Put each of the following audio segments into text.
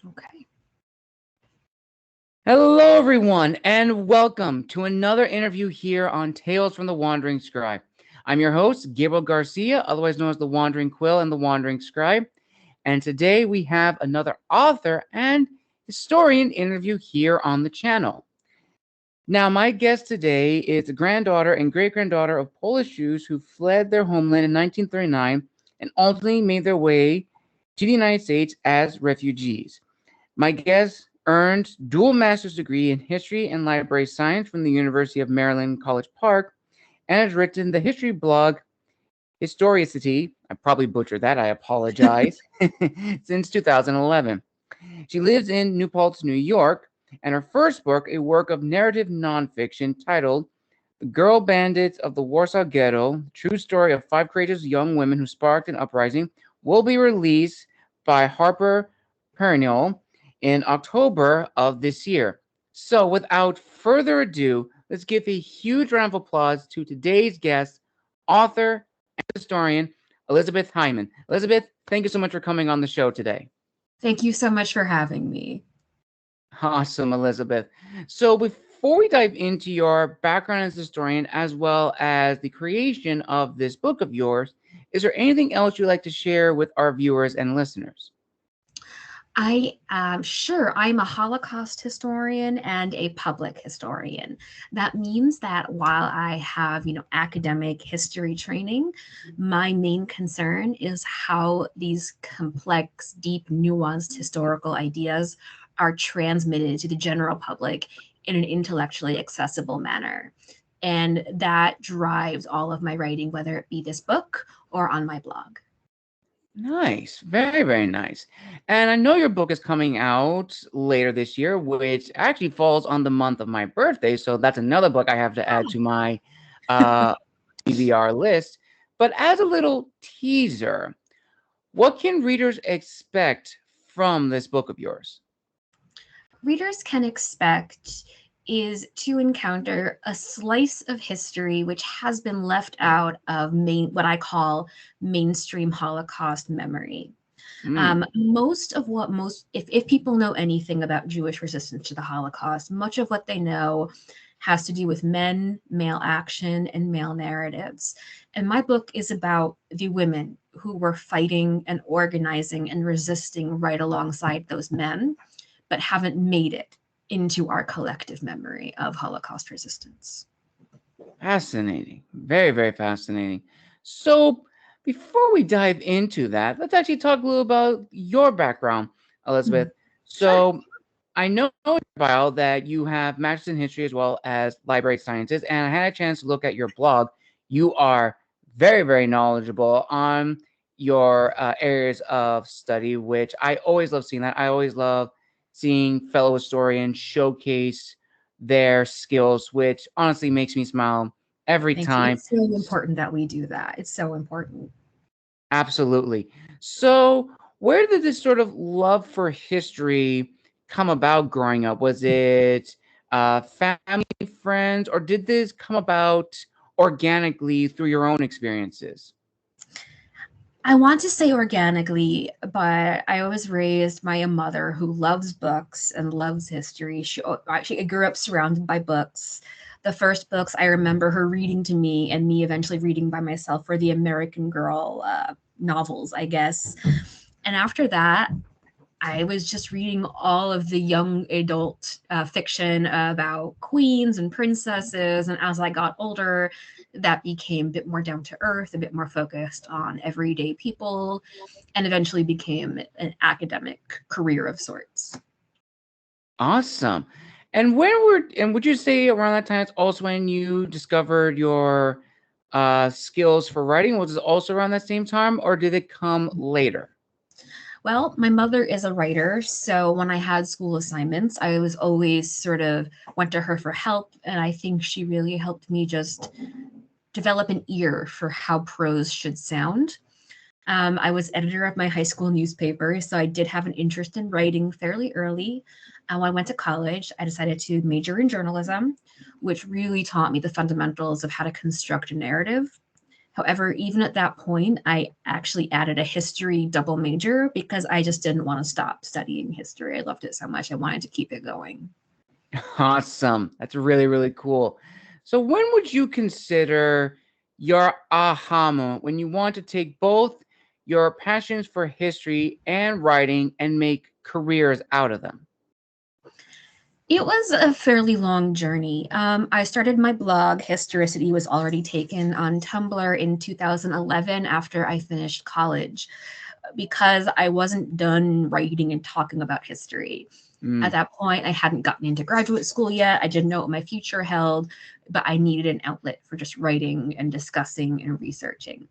Okay. Hello, everyone, and welcome to another interview here on Tales from the Wandering Scribe. I'm your host, Gabriel Garcia, otherwise known as the Wandering Quill and the Wandering Scribe. And today we have another author and historian interview here on the channel. Now, my guest today is the granddaughter and great-granddaughter of Polish Jews who fled their homeland in 1939 and ultimately made their way to the United States as refugees. My guest earned dual master's degree in history and library science from the University of Maryland, College Park, and has written the history blog HISTORICITY. I probably butchered that. I apologize. Since 2011. She lives in New Paltz, New York, and her first book, a work of narrative nonfiction titled The Girl Bandits of the Warsaw Ghetto, true story of 5 courageous young women who sparked an uprising, will be released by Harper Perennial in October of this year. So without further ado, let's give a huge round of applause to today's guest, author and historian, Elizabeth Hyman. Elizabeth, thank you so much for coming on the show today. Thank you so much for having me. Awesome, Elizabeth. So before we dive into your background as a historian, as well as the creation of this book of yours, is there anything else you'd like to share with our viewers and listeners? I am sure I'm a Holocaust historian and a public historian. That means that while I have, academic history training, my main concern is how these complex, deep, nuanced historical ideas are transmitted to the general public in an intellectually accessible manner. And that drives all of my writing, whether it be this book or on my blog. Nice. Very, very nice. And I know your book is coming out later this year, which actually falls on the month of my birthday. So that's another book I have to add to my uh, TBR list. But as a little teaser, what can readers expect from this book of yours? Readers can expect is to encounter a slice of history which has been left out of what I call mainstream Holocaust memory. Mm. Most of what if people know anything about Jewish resistance to the Holocaust, much of what they know has to do with men, male action, and male narratives. And my book is about the women who were fighting and organizing and resisting right alongside those men, but haven't made it into our collective memory of Holocaust resistance. Fascinating. Very, very fascinating. So, before we dive into that, let's actually talk a little about your background, Mhm. Elizabeth. Sure. So, I know in your bio that you have master's in history as well as library sciences, and I had a chance to look at your blog. You are very, very knowledgeable on your areas of study, which I always love seeing that. I always love seeing fellow historians showcase their skills, which honestly makes me smile every Thank you. time. It's so important that we do that. It's so important. Absolutely. So, where did this sort of love for history come about growing up? Was it family, friends, or did this come about organically through your own experiences? I want to say organically, but I was raised by a mother who loves books and loves history. She grew up surrounded by books. The first books I remember her reading to me and me eventually reading by myself were the American Girl novels, I guess. And after that, I was just reading all of the young adult fiction about queens and princesses. And as I got older, that became a bit more down to earth, a bit more focused on everyday people, and eventually became an academic career of sorts. Awesome. And would you say around that time it's also when you discovered your skills for writing? Was it also around that same time, or did it come later? Well, my mother is a writer, so when I had school assignments, I was always sort of went to her for help, and I think she really helped me just develop an ear for how prose should sound. I was editor of my high school newspaper, so I did have an interest in writing fairly early. When I went to college, I decided to major in journalism, which really taught me the fundamentals of how to construct a narrative, However, even at that point, I actually added a history double major because I just didn't want to stop studying history. I loved it so much. I wanted to keep it going. Awesome. That's really, really cool. So when would you consider your aha moment when you want to take both your passions for history and writing and make careers out of them? It was a fairly long journey. I started my blog, Historicity was already taken on Tumblr in 2011 after I finished college because I wasn't done writing and talking about history. At Mm, that point, I hadn't gotten into graduate school yet. I didn't know what my future held, but I needed an outlet for just writing and discussing and researching.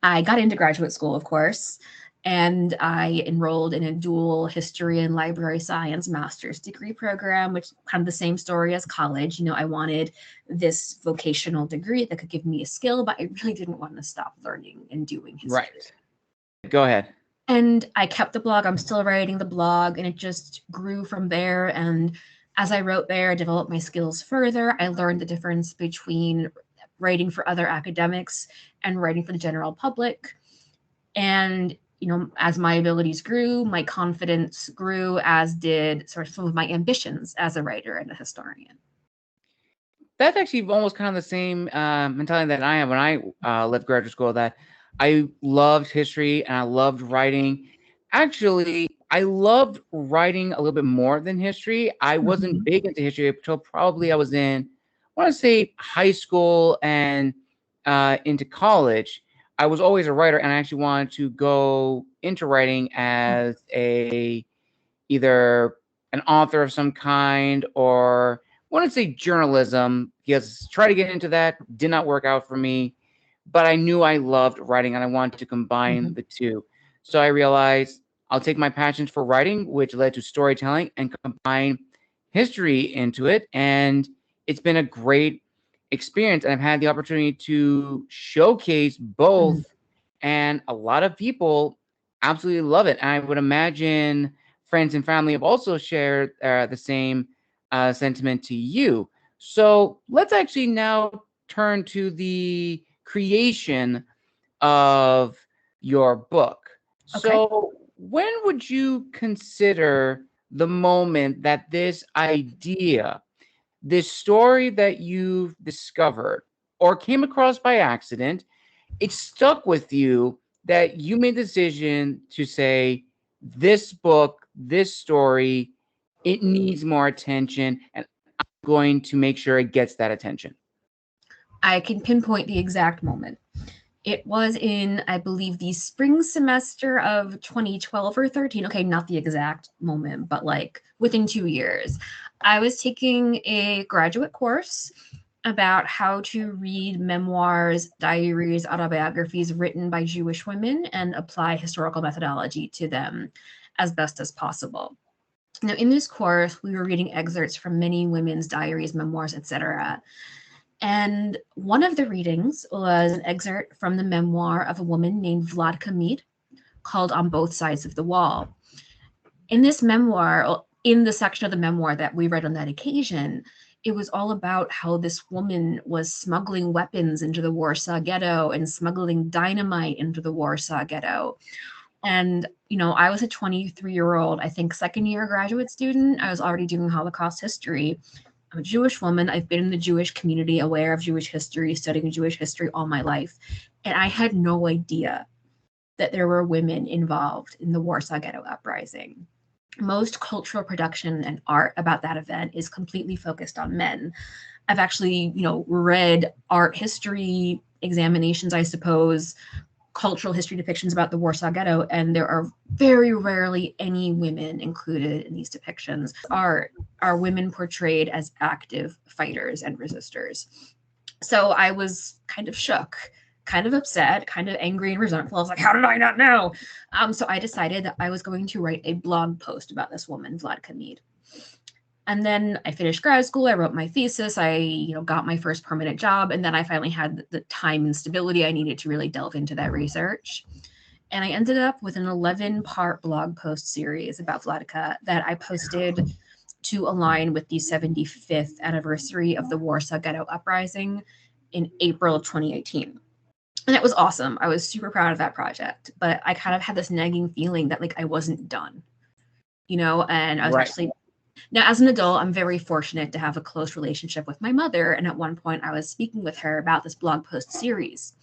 I got into graduate school, of course, and I enrolled in a dual history and library science master's degree program, which kind of the same story as college. You know, I wanted this vocational degree that could give me a skill, but I really didn't want to stop learning and doing history. right. Go ahead. And I kept the blog. I'm still writing the blog, and it just grew from there. And as I wrote there, I developed my skills further. I learned the difference between writing for other academics and writing for the general public. And as my abilities grew, my confidence grew, as did sort of some of my ambitions as a writer and a historian. That's actually almost kind of the same mentality that I have when I left graduate school, that I loved history and I loved writing. Actually, I loved writing a little bit more than history. I wasn't Mhm. big into history until probably I was in, I want to say, high school and into college. I was always a writer, and I actually wanted to go into writing as a either an author of some kind, or I want to say journalism, because try to get into that did not work out for me. But I knew I loved writing and I wanted to combine Mhm. the two. So I realized I'll take my passions for writing, which led to storytelling, and combine history into it. And it's been a great experience. And I've had the opportunity to showcase Mhm. both. And a lot of people absolutely love it. And I would imagine friends and family have also shared the same sentiment to you. So let's actually now turn to the creation of your book. Okay. So, when would you consider the moment that this idea, this story that you've discovered or came across by accident, it stuck with you, that you made the decision to say, this book, this story, it needs more attention, and I'm going to make sure it gets that attention? I can pinpoint the exact moment. It was in, I believe, the spring semester of 2012 or 13. Okay, not the exact moment, but like within 2 years. I was taking a graduate course about how to read memoirs, diaries, autobiographies written by Jewish women and apply historical methodology to them as best as possible. Now, in this course, we were reading excerpts from many women's diaries, memoirs, etc. And one of the readings was an excerpt from the memoir of a woman named Vladka Mead called On Both Sides of the Wall. In this memoir, in the section of the memoir that we read on that occasion, it was all about how this woman was smuggling weapons into the Warsaw Ghetto and smuggling dynamite into the Warsaw Ghetto. And, I was a 23-year-old, I think, second year graduate student. I was already doing Holocaust history. I'm a Jewish woman. I've been in the Jewish community, aware of Jewish history, studying Jewish history all my life. And I had no idea that there were women involved in the Warsaw Ghetto Uprising. Most cultural production and art about that event is completely focused on men. I've actually, read art history examinations, I suppose, cultural history depictions about the Warsaw Ghetto, and there are very rarely any women included in these depictions. Are women portrayed as active fighters and resistors. So I was kind of shook, kind of upset, kind of angry and resentful. I was like, how did I not know? So I decided that I was going to write a blog post about this woman, Vladka Mead. And then I finished grad school. I wrote my thesis. I, got my first permanent job. And then I finally had the time and stability I needed to really delve into that research. And I ended up with an 11-part blog post series about Vladka that I posted to align with the 75th anniversary of the Warsaw Ghetto Uprising in April of 2018. And it was awesome. I was super proud of that project, but I kind of had this nagging feeling that like I wasn't done, and I was Right. actually now as an adult, I'm very fortunate to have a close relationship with my mother. And at one point I was speaking with her about this blog post series.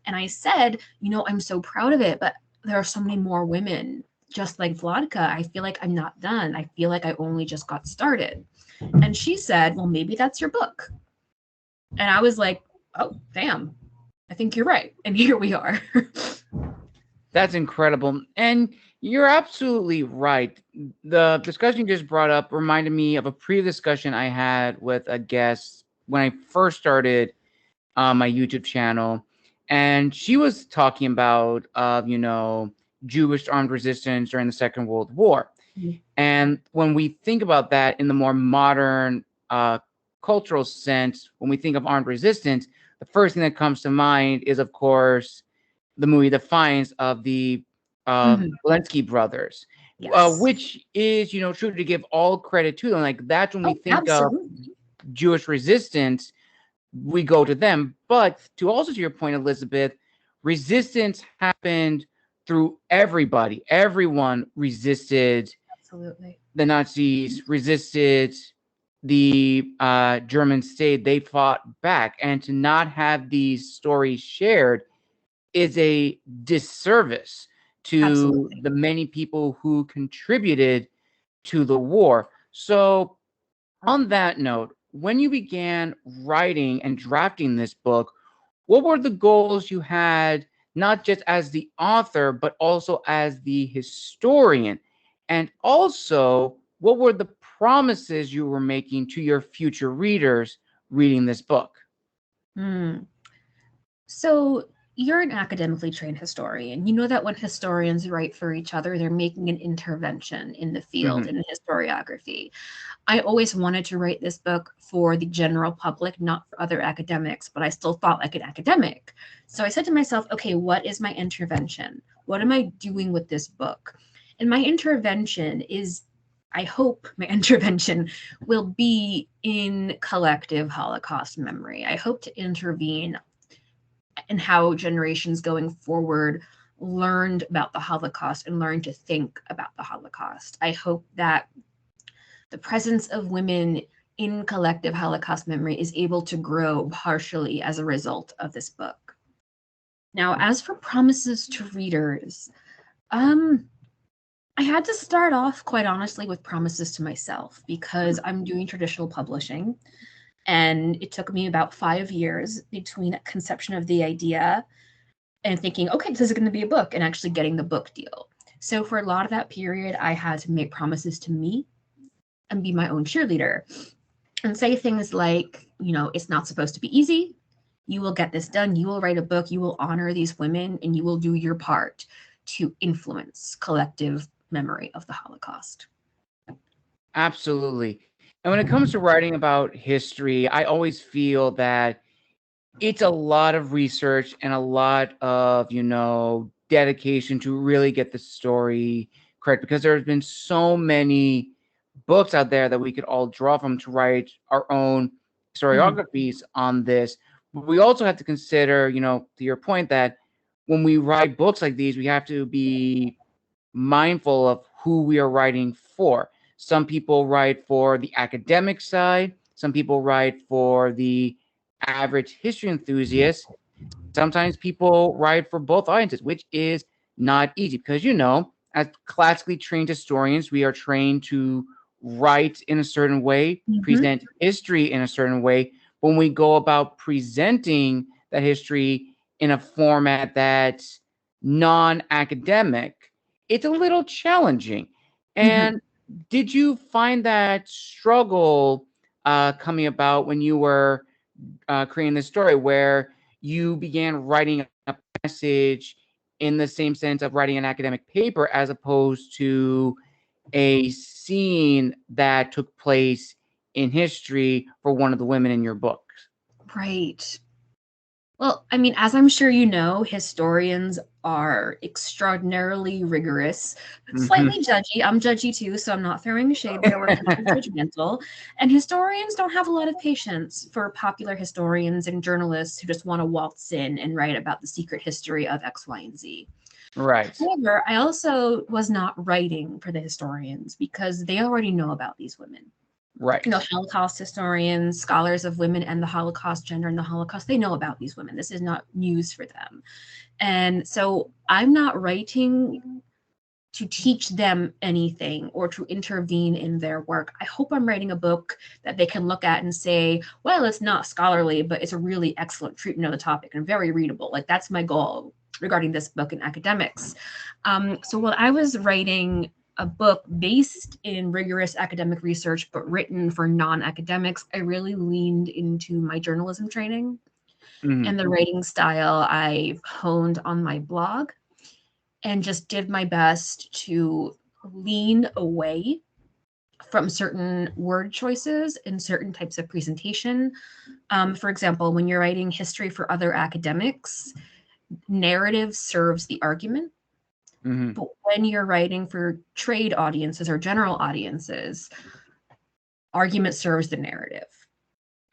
And I said, I'm so proud of it, but there are so many more women just like Vladka. I feel like I'm not done. I feel like I only just got started. And she said, well, maybe that's your book. And I was like, oh, damn, I think you're right. And here we are. That's incredible. And you're absolutely right. The discussion you just brought up reminded me of a previous discussion I had with a guest when I first started my YouTube channel. And she was talking about, Jewish armed resistance during the Second World War. And when we think about that in the more modern cultural sense, when we think of armed resistance, the first thing that comes to mind is, of course, the movie Defiance of the Zelensky brothers, Yes. which is, true to give all credit to them. Like, that's when we Oh, think of absolutely. Jewish resistance, we go to them. But to your point, Elizabeth, resistance happened through everybody. Everyone resisted Absolutely. the Nazis, resisted the German state. They fought back. And to not have these stories shared is a disservice to Absolutely. the many people who contributed to the war. So, on that note, when you began writing and drafting this book, what were the goals you had, not just as the author, but also as the historian? And also, what were the promises you were making to your future readers reading this book? Hmm. So you're an academically trained historian. You know that when historians write for each other, they're making an intervention in the field Mhm. in historiography. I always wanted to write this book for the general public, not for other academics, but I still thought like an academic. So I said to myself, okay, what is my intervention? What am I doing with this book? And my intervention is, I hope my intervention will be in collective Holocaust memory. I hope to intervene in how generations going forward learned about the Holocaust and learned to think about the Holocaust. I hope that the presence of women in collective Holocaust memory is able to grow partially as a result of this book. Now, as for promises to readers, um, I had to start off, quite honestly, with promises to myself because I'm doing traditional publishing. And it took me about 5 years between conception of the idea and thinking, okay, this is going to be a book, and actually getting the book deal. So for a lot of that period, I had to make promises to me and be my own cheerleader and say things like, it's not supposed to be easy. You will get this done. You will write a book. You will honor these women, and you will do your part to influence collective memory of the Holocaust. Absolutely. And when it comes to writing about history, I always feel that it's a lot of research and a lot of, dedication to really get the story correct, because there's been so many books out there that we could all draw from to write our own Mhm. historiographies on this. But we also have to consider, to your point, that when we write books like these, we have to be mindful of who we are writing for. Some people write for the academic side, some people write for the average history enthusiast. Sometimes people write for both audiences, which is not easy because, as classically trained historians, we are trained to write in a certain way, Mhm. present history in a certain way. When we go about presenting that history in a format that's non academic, it's a little challenging. Mhm. And did you find that struggle coming about when you were creating this story, where you began writing a passage in the same sense of writing an academic paper as opposed to a scene that took place in history for one of the women in your books? Right. Well, I mean, as I'm sure you know, historians are extraordinarily rigorous, Mhm. slightly judgy. I'm judgy too, so I'm not throwing shade there where people are judgmental. And historians don't have a lot of patience for popular historians and journalists who just want to waltz in and write about the secret history of X, Y, and Z. Right. However, I also was not writing for the historians because they already know about these women. Right. Holocaust historians, scholars of women and the Holocaust, gender and the Holocaust, they know about these women. This is not news for them. And so I'm not writing to teach them anything or to intervene in their work. I hope I'm writing a book that they can look at and say, well, it's not scholarly, but it's a really excellent treatment of the topic and very readable. Like that's my goal regarding this book in academics. So while I was writing a book based in rigorous academic research, but written for non-academics, I really leaned into my journalism training Mhm. and the writing style I've honed on my blog and just did my best to lean away from certain word choices in certain types of presentation. For example, when you're writing history for other academics, narrative serves the argument. Mhm. But when you're writing for trade audiences or general audiences, argument serves the narrative.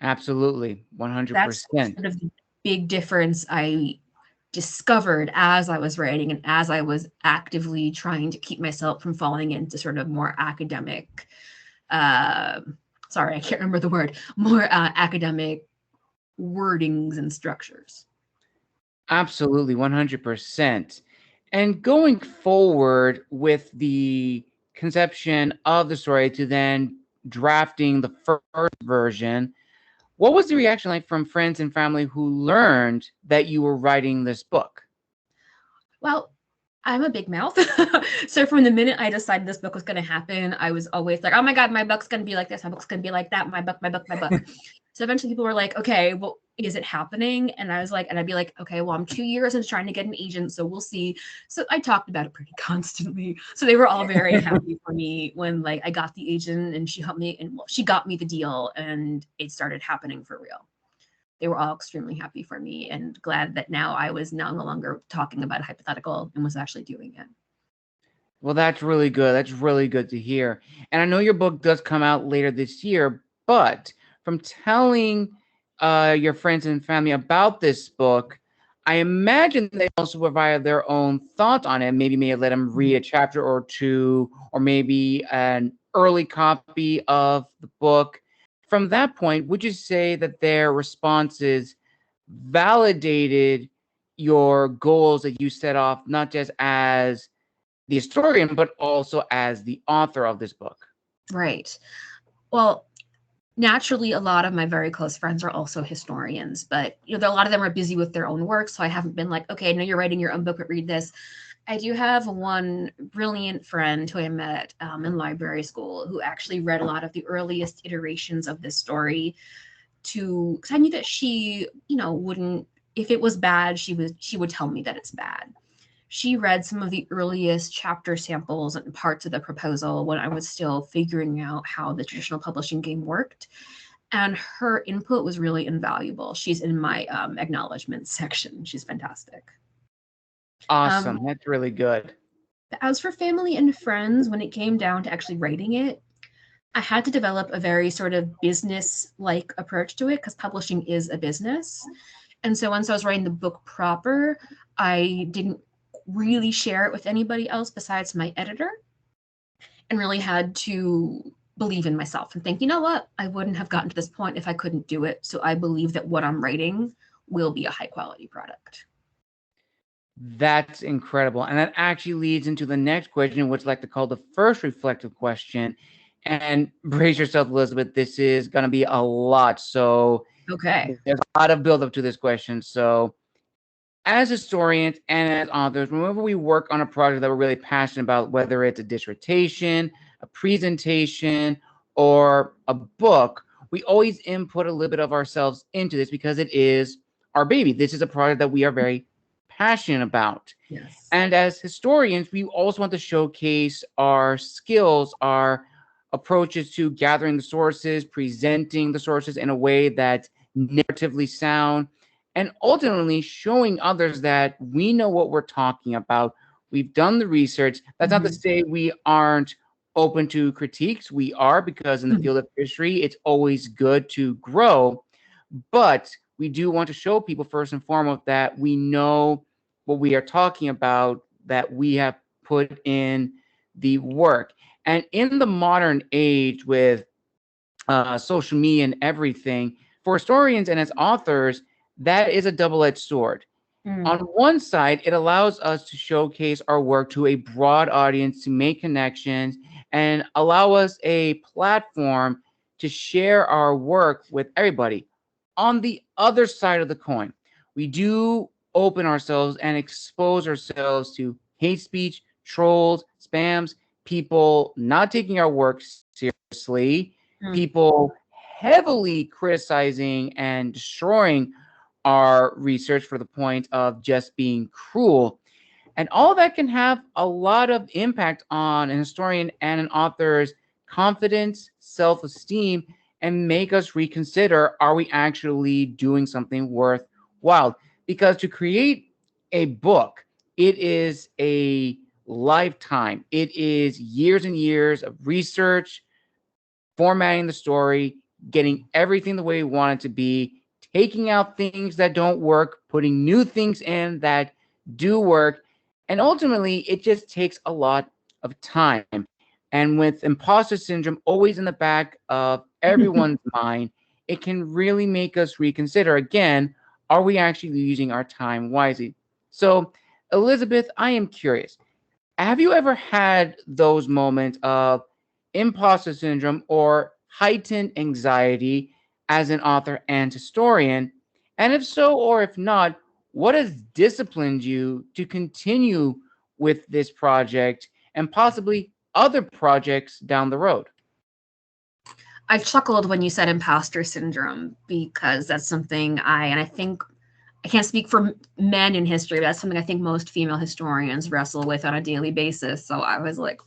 Absolutely. That's 100%. sort of the big difference I discovered as I was writing and as I was actively trying to keep myself from falling into sort of more academic, uh, sorry, I can't remember the word, more academic wordings and structures. Absolutely, 100%. And going forward with the conception of the story to then drafting the first version, what was the reaction like from friends and family who learned that you were writing this book? Well, I'm a big mouth. So from the minute I decided this book was going to happen, I was always like, oh my God, my book's going to be like this. My book's going to be like that. My book, my book, my book. So eventually people were like, okay, well, is it happening? And I was like, and I'd be like, okay, well, I'm 2 years into trying to get an agent. So we'll see. So I talked about it pretty constantly. So they were all very happy for me when like I got the agent and she helped me and well, she got me the deal and it started happening for real. They were all extremely happy for me and glad that now I was no longer talking about a hypothetical and was actually doing it. Well, that's really good. That's really good to hear. And I know your book does come out later this year, but from telling your friends and family about this book, I imagine they also provided their own thoughts on it. Maybe may have let them read a chapter or two, or maybe an early copy of the book. From that point, would you say that their responses validated your goals that you set off, not just as the historian, but also as the author of this book? Right. Well, naturally, a lot of my very close friends are also historians, but a lot of them are busy with their own work. So I haven't been like, okay, I know you're writing your own book, but read this. I do have one brilliant friend who I met in library school who actually read a lot of the earliest iterations of this story to because I knew that she, wouldn't if it was bad, she would tell me that it's bad. She read some of the earliest chapter samples and parts of the proposal when I was still figuring out how the traditional publishing game worked. And her input was really invaluable. She's in my acknowledgments section. She's fantastic. Um, Awesome. That's really good. as for family and friends, when it came down to actually writing it, I had to develop a very sort of business like approach to it because publishing is a business. And so once I was writing the book proper, I didn't really share it with anybody else besides my editor and really had to believe in myself and think, you know what? I wouldn't have gotten to this point if I couldn't do it. So I believe that what I'm writing will be a high quality product. That's incredible. And that actually leads into the next question, which I like to call the first reflective question. And brace yourself, Elizabeth. This is going to be a lot. So Okay. there's a lot of buildup to this question. So, as historians and as authors, whenever we work on a project that we're really passionate about, whether it's a dissertation, a presentation, or a book, we always input a little bit of ourselves into this because it is our baby. This is a project that we are very passionate about. Yes. And as historians, we also want to showcase our skills, our approaches to gathering the sources, presenting the sources in a way that's narratively sound, and ultimately showing others that we know what we're talking about. We've done the research. That's not to Mhm. say we aren't open to critiques. We are, because in the Mhm. field of history, it's always good to grow. But we do want to show people first and foremost that we know what we are talking about, that we have put in the work. And in the modern age with social media and everything, for historians and as authors, that is a double-edged sword. On Mm. one side, it allows us to showcase our work to a broad audience, to make connections, and allow us a platform to share our work with everybody. On the other side of the coin, we do open ourselves and expose ourselves to hate speech, trolls, spams, people not taking our work seriously, Mm. people heavily criticizing and destroying our research for the point of just being cruel. And all that can have a lot of impact on an historian and an author's confidence, self esteem, and make us reconsider, are we actually doing something worthwhile? Because to create a book, it is a lifetime, it is years and years of research, formatting the story, getting everything the way we want it to be, taking out things that don't work, putting new things in that do work. And ultimately, it just takes a lot of time. And with imposter syndrome always in the back of everyone's mind, it can really make us reconsider again, are we actually using our time wisely? So, Elizabeth, I am curious, have you ever had those moments of imposter syndrome or heightened anxiety as an author and historian? And if so, or if not, what has disciplined you to continue with this project and possibly other projects down the road? I chuckled when you said imposter syndrome because that's something and I think I can't speak for men in history, but that's something I think most female historians wrestle with on a daily basis. So I was like,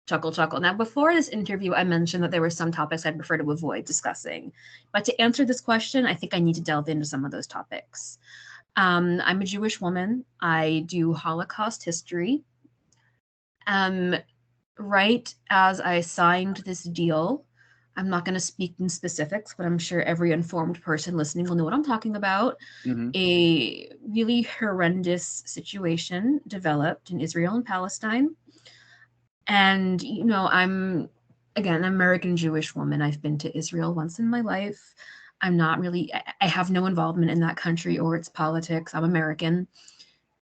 chuckle, chuckle. Now, before this interview, I mentioned that there were some topics I'd prefer to avoid discussing. But to answer this question, I think I need to delve into some of those topics. I'm a Jewish woman. I do Holocaust history. Um, right as I signed this deal, I'm not going to speak in specifics, but I'm sure every informed person listening will know what I'm talking about. Mm-hmm. A really horrendous situation developed in Israel and Palestine. And, I'm, again, an American Jewish woman. I've been to Israel once in my life. I'm not really, I have no involvement in that country or its politics. I'm American.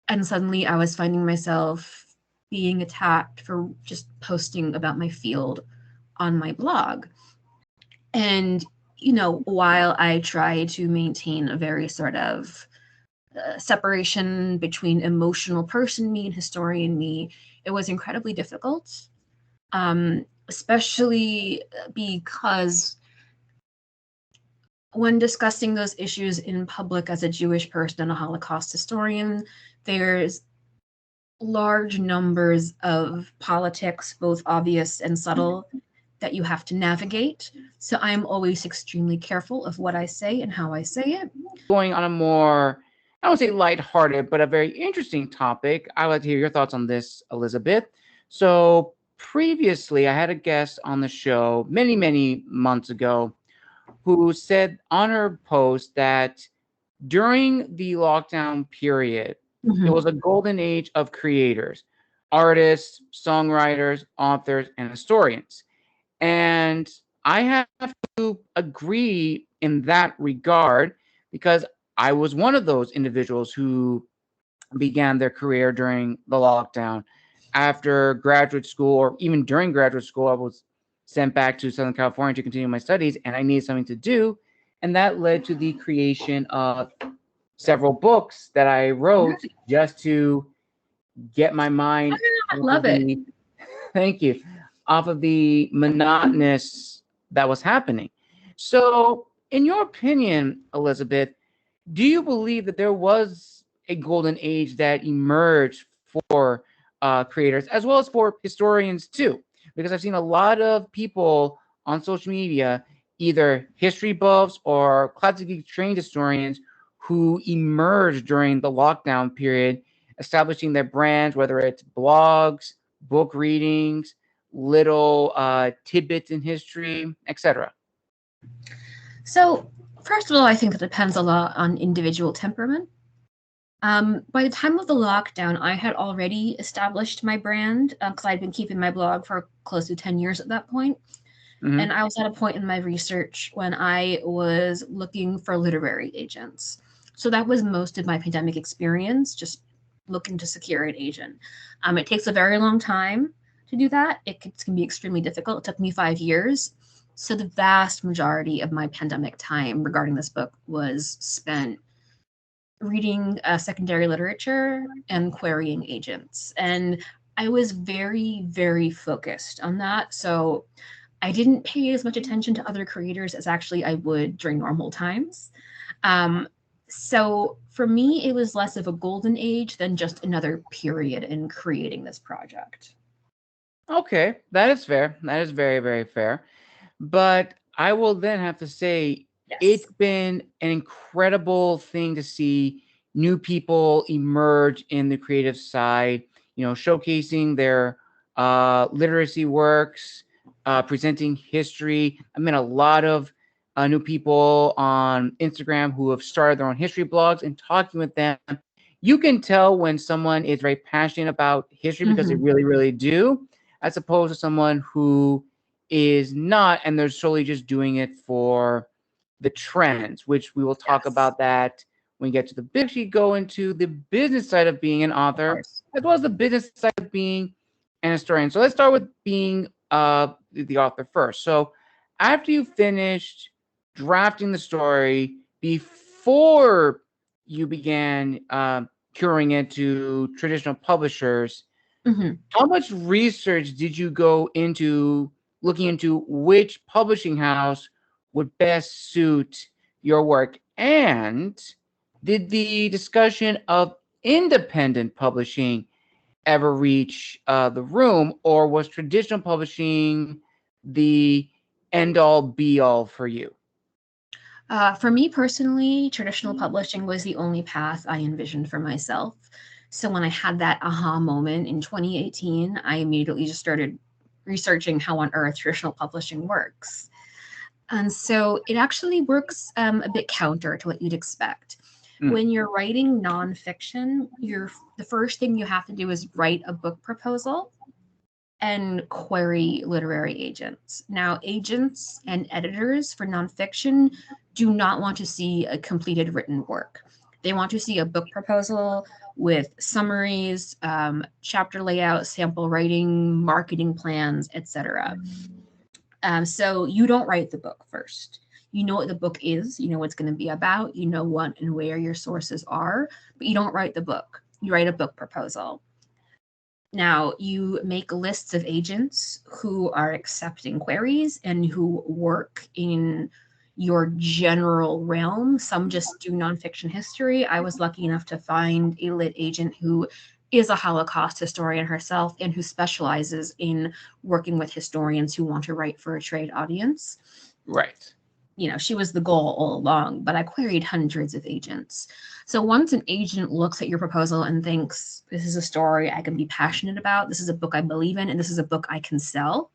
And suddenly I was finding myself being attacked for just posting about my field on my blog. And, while I try to maintain a very sort of separation between emotional person me and historian me, it was incredibly difficult, especially because when discussing those issues in public as a Jewish person and a Holocaust historian, there's large numbers of politics, both obvious and subtle, that you have to navigate. So I'm always extremely careful of what I say and how I say it. Going on a more, I don't say lighthearted, but a very interesting topic. I would like to hear your thoughts on this, Elizabeth. So previously, I had a guest on the show many, many months ago who said on her post that during the lockdown period, it was Mhm. a golden age of creators, artists, songwriters, authors, and historians. And I have to agree in that regard because I was one of those individuals who began their career during the lockdown. After graduate school, or even during graduate school, I was sent back to Southern California to continue my studies, and I needed something to do. And that led to the creation of several books that I wrote just to get my mind I off love of it. the thank you, off of the monotonous that was happening. So, in your opinion, Elizabeth, do you believe that there was a golden age that emerged for creators as well as for historians too? Because I've seen a lot of people on social media, either history buffs or classically trained historians, who emerged during the lockdown period, establishing their brands, whether it's blogs, book readings, little tidbits in history, etc. So, first of all, I think it depends a lot on individual temperament. By the time of the lockdown, I had already established my brand because I'd been keeping my blog for close to 10 years at that point. Mm-hmm. And I was at a point in my research when I was looking for literary agents. So that was most of my pandemic experience, just looking to secure an agent. It takes a very long time to do that. It can be extremely difficult. It took me 5 years. So the vast majority of my pandemic time regarding this book was spent reading secondary literature and querying agents. And I was very, very focused on that. So I didn't pay as much attention to other creators as actually I would during normal times. So for me, it was less of a golden age than just another period in creating this project. Okay, that is fair. That is very, very fair. But I will then have to say it's Yes. been an incredible thing to see new people emerge in the creative side, showcasing their literacy works, presenting history. I mean, a lot of new people on Instagram who have started their own history blogs and talking with them. You can tell when someone is very passionate about history because they Mm-hmm. really, really do, as opposed to someone who is not, and they're solely just doing it for the trends, which we will talk Yes, about that when we get to the business. You go into the business side of being an of author, course. as well as the business side of being an historian. So let's start with being the author first. So after you finished drafting the story, before you began curing it to traditional publishers, Mm-hmm. how much research did you go into looking into which publishing house would best suit your work? And did the discussion of independent publishing ever reach the room, or was traditional publishing the end all be all for you? For me personally, traditional publishing was the only path I envisioned for myself. So when I had that aha moment in 2018, I immediately just started researching how on earth traditional publishing works. And so it actually works a bit counter to what you'd expect. Mm, When you're writing nonfiction, the first thing you have to do is write a book proposal and query literary agents. Now, agents and editors for nonfiction do not want to see a completed written work. They want to see a book proposal with summaries, chapter layout, sample writing, marketing plans, etc. So you don't write the book first. You know what the book is, you know what it's going to be about, you know what and where your sources are, but you don't write the book. You write a book proposal. Now, you make lists of agents who are accepting queries and who work in your general realm. Some just do nonfiction history. I was lucky enough to find a lit agent who is a Holocaust historian herself and who specializes in working with historians who want to write for a trade audience. right. She was the goal all along, but I queried hundreds of agents. So once an agent looks at your proposal and thinks, this is a story I can be passionate about, this is a book I believe in, and this is a book I can sell,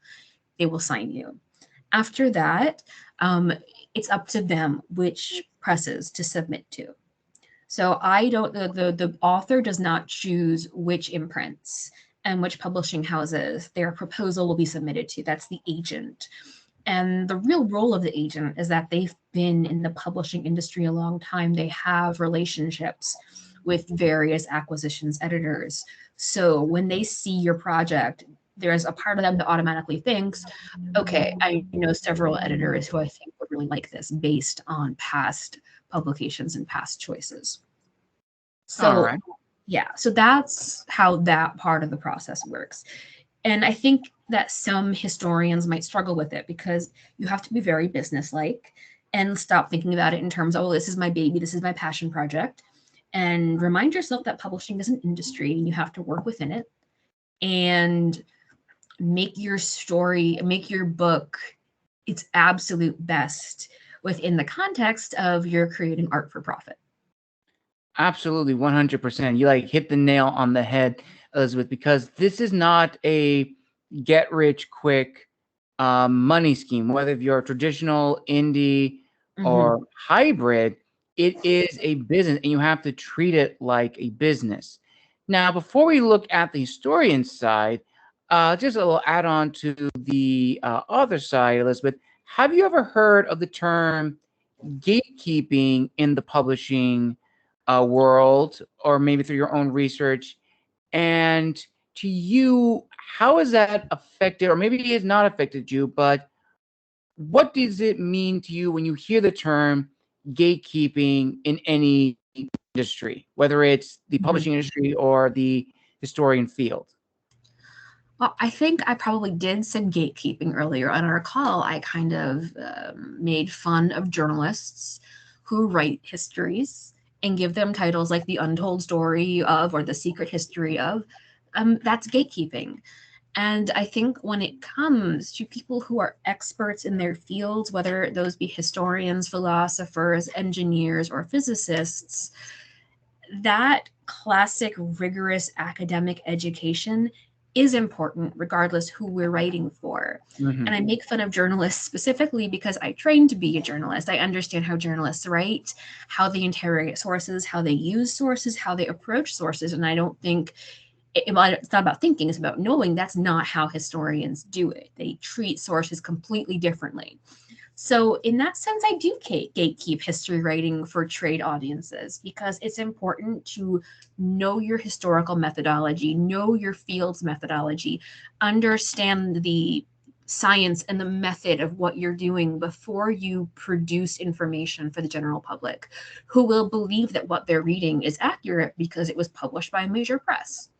they will sign you. After that, it's up to them which presses to submit to. So I don't, the author does not choose which imprints and which publishing houses their proposal will be submitted to. That's the agent. And the real role of the agent is that they've been in the publishing industry a long time. They have relationships with various acquisitions editors. So when they see your project, there's a part of them that automatically thinks, okay, I know several editors who I think would really like this based on past publications and past choices. All So right. yeah, so that's how that part of the process works. And I think that some historians might struggle with it because you have to be very businesslike and stop thinking about it in terms of, oh, this is my baby, this is my passion project. And remind yourself that publishing is an industry and you have to work within it and make your story, make your book its absolute best within the context of you're creating art for profit. Absolutely, 100%. You like hit the nail on the head, Elizabeth, because this is not a get rich quick money scheme. Whether if you're a traditional indie Hmm. or hybrid, it is a business and you have to treat it like a business. Now, before we look at the historian side, just a little add on to the other side, Elizabeth. Have you ever heard of the term gatekeeping in the publishing world, or maybe through your own research? And to you, how has that affected, or maybe it has not affected you, but what does it mean to you when you hear the term gatekeeping in any industry, whether it's the Hmm. publishing industry or the historian field? Well, I think I probably did say gatekeeping earlier on our call. I kind of made fun of journalists who write histories and give them titles like The Untold Story of or The Secret History of. That's gatekeeping. And I think when it comes to people who are experts in their fields, whether those be historians, philosophers, engineers, or physicists, that classic rigorous academic education is important regardless who we're writing for. And Hmm. I make fun of journalists specifically because I trained to be a journalist. I understand how journalists write, how they interrogate sources, how they use sources, how they approach sources. And I don't think it's not about thinking, it's about knowing that's not how historians do it. They treat sources completely differently. So, in that sense, I do gatekeep history writing for trade audiences because it's important to know your historical methodology, know your field's methodology, understand the science and the method of what you're doing before you produce information for the general public who will believe that what they're reading is accurate because it was published by a major press.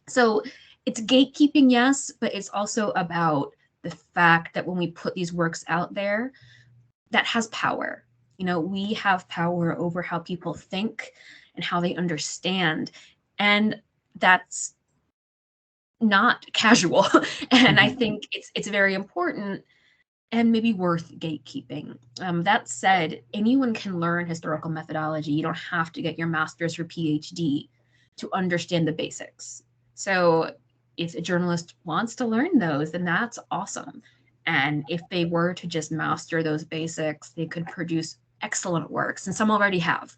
So it's gatekeeping, yes, but it's also about the fact that when we put these works out there, that has power. You know, we have power over how people think and how they understand. And that's not casual. And I think it's very important and maybe worth gatekeeping. That said, anyone can learn historical methodology. You don't have to get your master's or PhD to understand the basics. So if a journalist wants to learn those, then that's awesome. And if they were to just master those basics, they could produce excellent works. And some already have.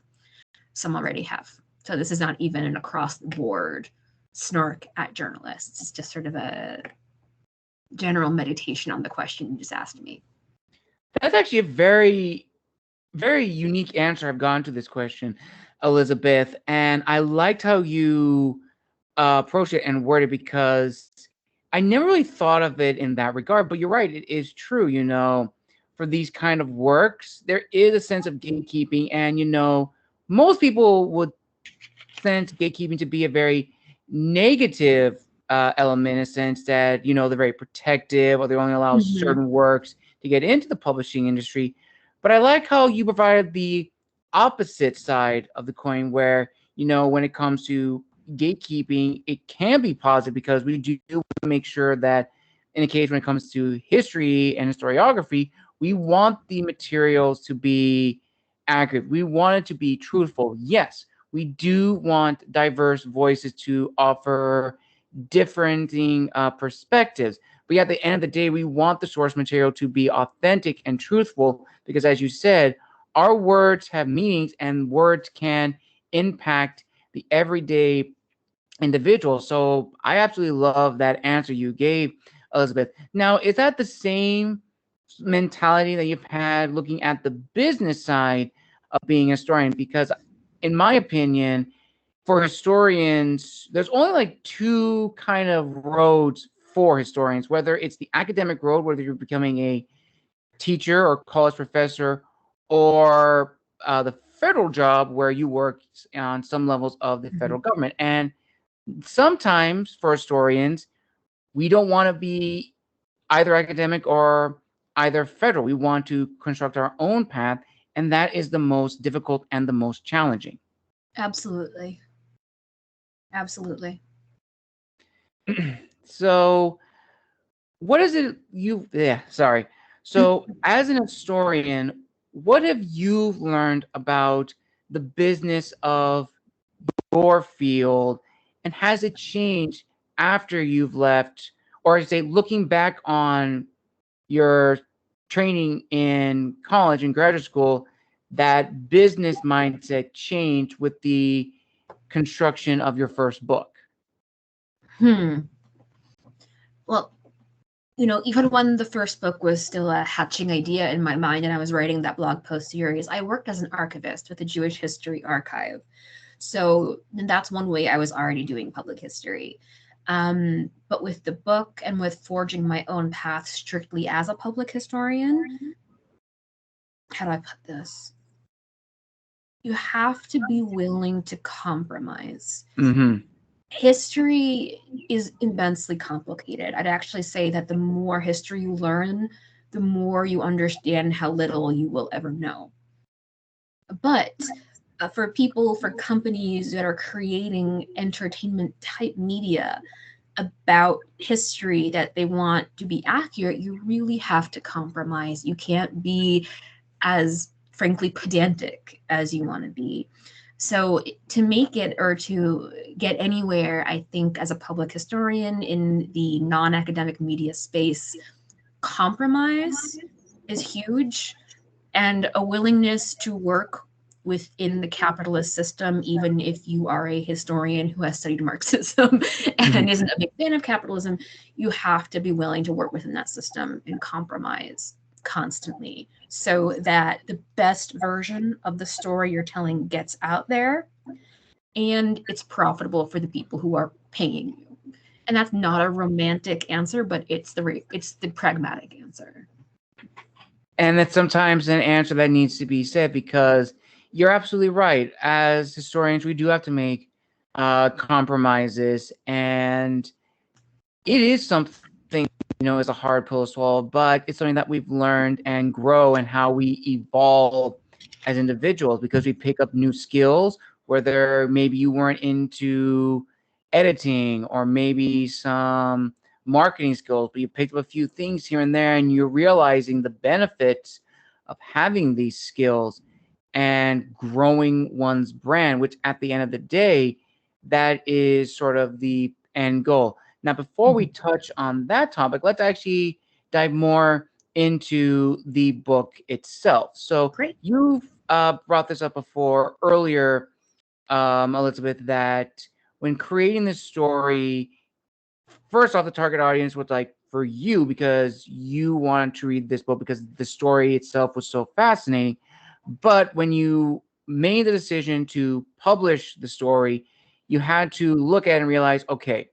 Some already have. So this is not even an across the board snark at journalists. It's just sort of a general meditation on the question you just asked me. That's actually a very, very unique answer I've gotten to this question, Elizabeth. And I liked how you approach it and word it, because I never really thought of it in that regard. But you're right, it is true. For these kind of works, there is a sense of gatekeeping, and most people would sense gatekeeping to be a very negative element, in a sense that they're very protective, or they only allow Mhm. certain works to get into the publishing industry. But I like how you provided the opposite side of the coin, where when it comes to gatekeeping, it can be positive, because we do make sure that in a case when it comes to history and historiography, we want the materials to be accurate. We want it to be truthful. Yes, we do want diverse voices to offer differing perspectives. But at the end of the day, we want the source material to be authentic and truthful, because, as you said, our words have meanings, and words can impact the everyday individual. So I absolutely love that answer you gave, Elizabeth. Now, is that the same mentality that you've had looking at the business side of being a historian? Because, in my opinion, for historians, there's only like two kind of roads for historians, whether it's the academic road, whether you're becoming a teacher or college professor, or the federal job where you work on some levels of the Mhm. federal government. And sometimes for historians, we don't want to be either academic or either federal. We want to construct our own path, and that is the most difficult and the most challenging. Absolutely. Absolutely. So, what is it you, yeah, sorry. So, as an historian, what have you learned about the business of your field, and has it changed after you've left, or say looking back on your training in college and graduate school, that business mindset changed with the construction of your first book? Well, even when the first book was still a hatching idea in my mind and I was writing that blog post series, I worked as an archivist with the Jewish History Archive. So that's one way I was already doing public history. But with the book and with forging my own path strictly as a public historian, how do I put this? You have to be willing to compromise. History is immensely complicated. I'd actually say that the more history you learn, the more you understand how little you will ever know. But for people, for companies that are creating entertainment type media about history that they want to be accurate, you really have to compromise. You can't be as frankly pedantic as you want to be. So to make it or to get anywhere, I think as a public historian in the non-academic media space, compromise is huge, and a willingness to work within the capitalist system, even if you are a historian who has studied Marxism and isn't a big fan of capitalism, you have to be willing to work within that system and compromise constantly so that the best version of the story you're telling gets out there and it's profitable for the people who are paying you. And that's not a romantic answer, but it's the pragmatic answer. And that's sometimes an answer that needs to be said, because you're absolutely right. As historians, we do have to make compromises, and it is something, is a hard pill to swallow, but it's something that we've learned and grow, and how we evolve as individuals, because we pick up new skills, whether maybe you weren't into editing or maybe some marketing skills, but you picked up a few things here and there, and you're realizing the benefits of having these skills and growing one's brand, which at the end of the day, that is sort of the end goal. Now, before we touch on that topic, let's actually dive more into the book itself. So Great. You've brought this up before earlier, Elizabeth, that when creating this story, first off, the target audience was like for you, because you wanted to read this book because the story itself was so fascinating. But when you made the decision to publish the story, you had to look at it and realize, okay,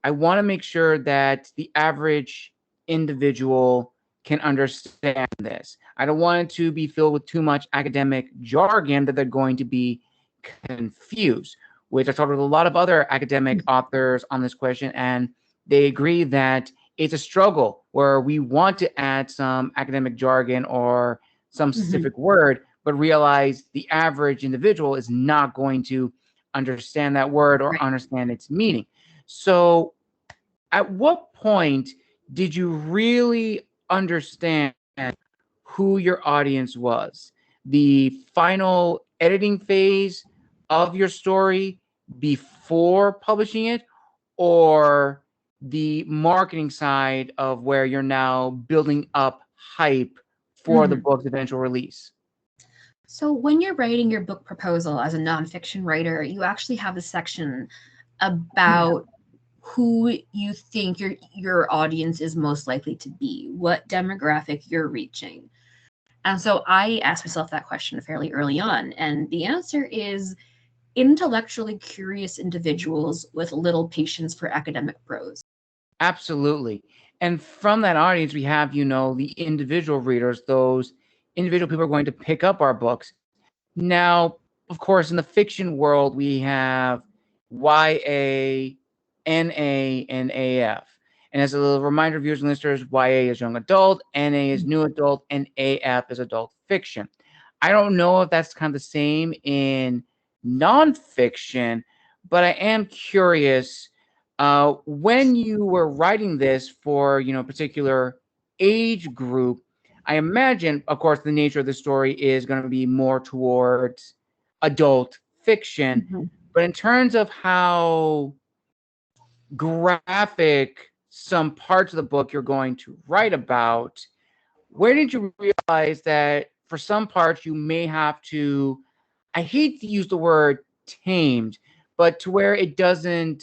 I want to make sure that the average individual can understand this. I don't want it to be filled with too much academic jargon that they're going to be confused, which I talked with a lot of other academic authors on this question, and they agree that it's a struggle where we want to add some academic jargon or some specific word, but realize the average individual is not going to understand that word or understand its meaning. So at what point did you really understand who your audience was? The final editing phase of your story before publishing it, or the marketing side of where you're now building up hype for the book's eventual release? So when you're writing your book proposal as a nonfiction writer, you actually have a section about who you think your audience is most likely to be, what demographic you're reaching. And so I asked myself that question fairly early on, and the answer is intellectually curious individuals with little patience for academic prose. Absolutely. And from that audience, we have, the individual readers, those individual people are going to pick up our books. Now, of course, in the fiction world, we have YA, NA, and AF. And as a little reminder, viewers and listeners, YA is young adult, NA is new adult, and AF is adult fiction. I don't know if that's kind of the same in nonfiction, but I am curious, when you were writing this for, a particular age group, I imagine, of course, the nature of the story is going to be more towards adult fiction. Mhm. But in terms of how graphic some parts of the book you're going to write about, where did you realize that for some parts you may have to, I hate to use the word tamed, but to where it doesn't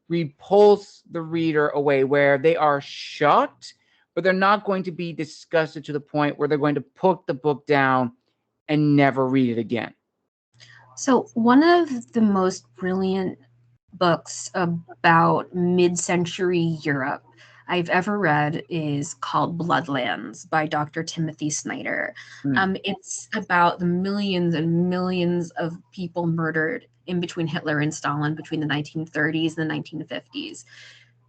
repulse the reader away, where they are shocked, but they're not going to be disgusted to the point where they're going to put the book down and never read it again? So, one of the most brilliant books about mid-century Europe I've ever read is called Bloodlands by Dr. Timothy Snyder. Mm. It's about the millions and millions of people murdered in between Hitler and Stalin between the 1930s and the 1950s.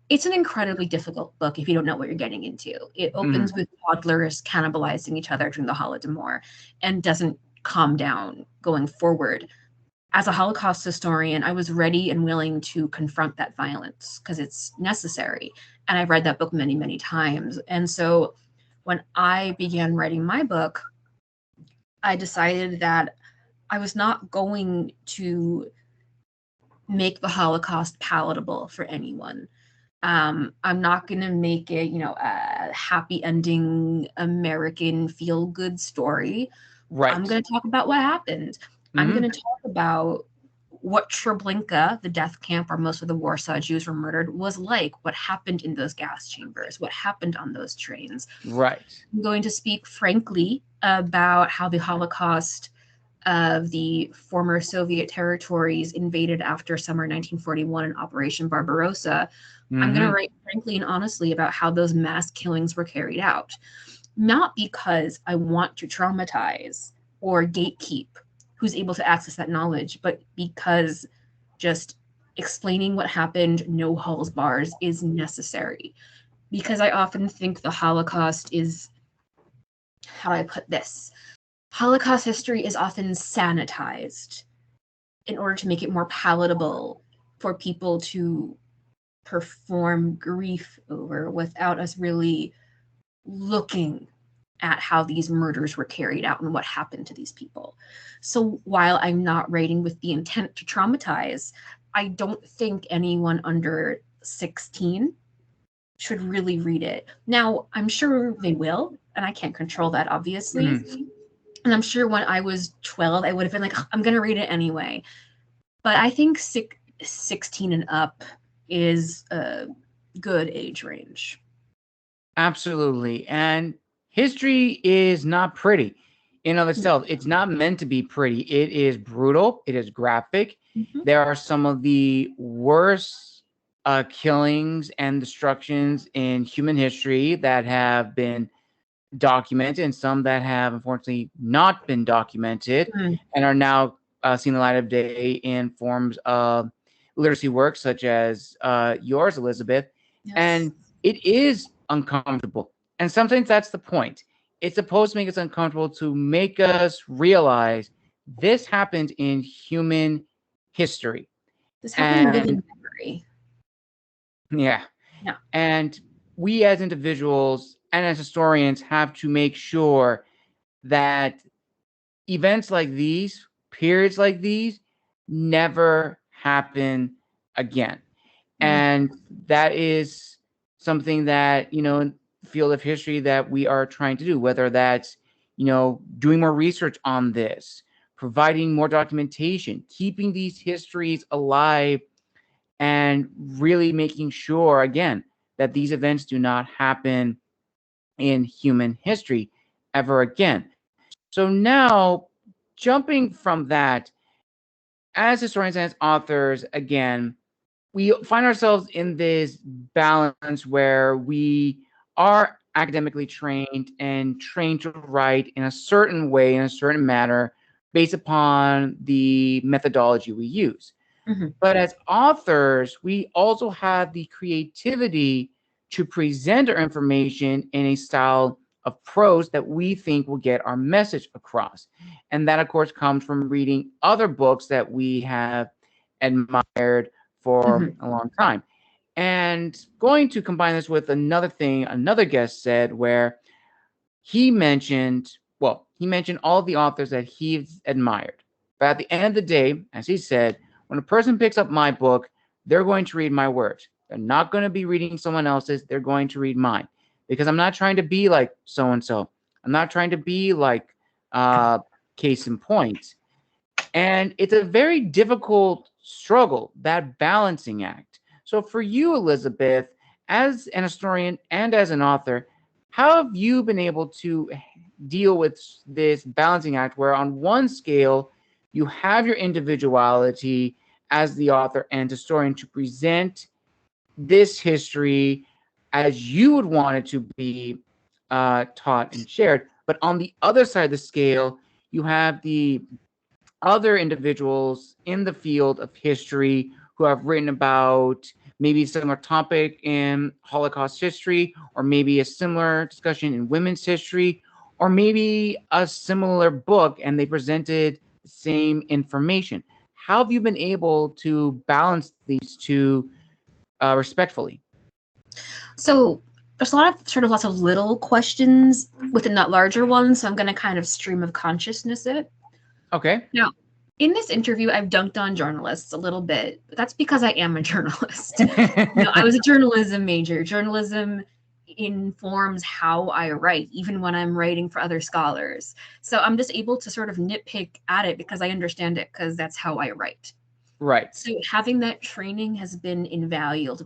It's an incredibly difficult book if you don't know what you're getting into. It opens with toddlers cannibalizing each other during the Holodomor and doesn't calm down going forward. As a Holocaust historian, I was ready and willing to confront that violence because it's necessary. And I've read that book many, many times. And so when I began writing my book, I decided that I was not going to make the Holocaust palatable for anyone. I'm not going to make it, a happy ending American feel good story. Right. I'm going to talk about what happened. I'm going to talk about what Treblinka, the death camp where most of the Warsaw Jews were murdered, was like, what happened in those gas chambers, what happened on those trains. Right. I'm going to speak frankly about how the Holocaust of the former Soviet territories invaded after summer 1941 in Operation Barbarossa. I'm going to write frankly and honestly about how those mass killings were carried out, not because I want to traumatize or gatekeep who's able to access that knowledge, but because just explaining what happened, no holds bars, is necessary. Because I often think the Holocaust is, how do I put this? Holocaust history is often sanitized in order to make it more palatable for people to perform grief over without us really looking at how these murders were carried out and what happened to these people. So while I'm not writing with the intent to traumatize, I don't think anyone under 16 should really read it. Now, I'm sure they will, and I can't control that, obviously. And I'm sure when I was 12, I would have been like, I'm going to read it anyway. But I think 16 and up is a good age range. Absolutely. And history is not pretty in of itself. It's not meant to be pretty. It is brutal. It is graphic. There are some of the worst killings and destructions in human history that have been documented, and some that have unfortunately not been documented and are now seeing the light of day in forms of literacy works such as yours, Elizabeth. Yes. And it is uncomfortable. And sometimes that's the point. It's supposed to make us uncomfortable to make us realize this happened in human history. This happened in living memory. Yeah. Yeah. And we as individuals and as historians have to make sure that events like these, periods like these, never happen again. And that is something that, in the field of history that we are trying to do, whether that's, doing more research on this, providing more documentation, keeping these histories alive, and really making sure, again, that these events do not happen in human history ever again. So now, jumping from that, as historians and as authors, again, we find ourselves in this balance where we are academically trained and trained to write in a certain way, in a certain manner, based upon the methodology we use. But as authors, we also have the creativity to present our information in a style of prose that we think will get our message across. And that, of course, comes from reading other books that we have admired for a long time. And going to combine this with another thing another guest said, where he mentioned all the authors that he's admired. But at the end of the day, as he said, when a person picks up my book, they're going to read my words. They're not going to be reading someone else's. They're going to read mine, because I'm not trying to be like so and so. I'm not trying to be like case in point. And it's a very difficult struggle, that balancing act. So for you, Elizabeth, as an historian and as an author, how have you been able to deal with this balancing act where on one scale you have your individuality as the author and historian to present this history as you would want it to be taught and shared, but on the other side of the scale you have the other individuals in the field of history who have written about maybe a similar topic in Holocaust history, or maybe a similar discussion in women's history, or maybe a similar book and they presented the same information. How have you been able to balance these two respectfully? So there's a lot of lots of little questions within that larger one. So I'm going to kind of stream of consciousness it. Okay. Now, in this interview, I've dunked on journalists a little bit, but that's because I am a journalist. I was a journalism major. Journalism informs how I write, even when I'm writing for other scholars. So I'm just able to sort of nitpick at it because I understand it, because that's how I write. Right. So having that training has been invaluable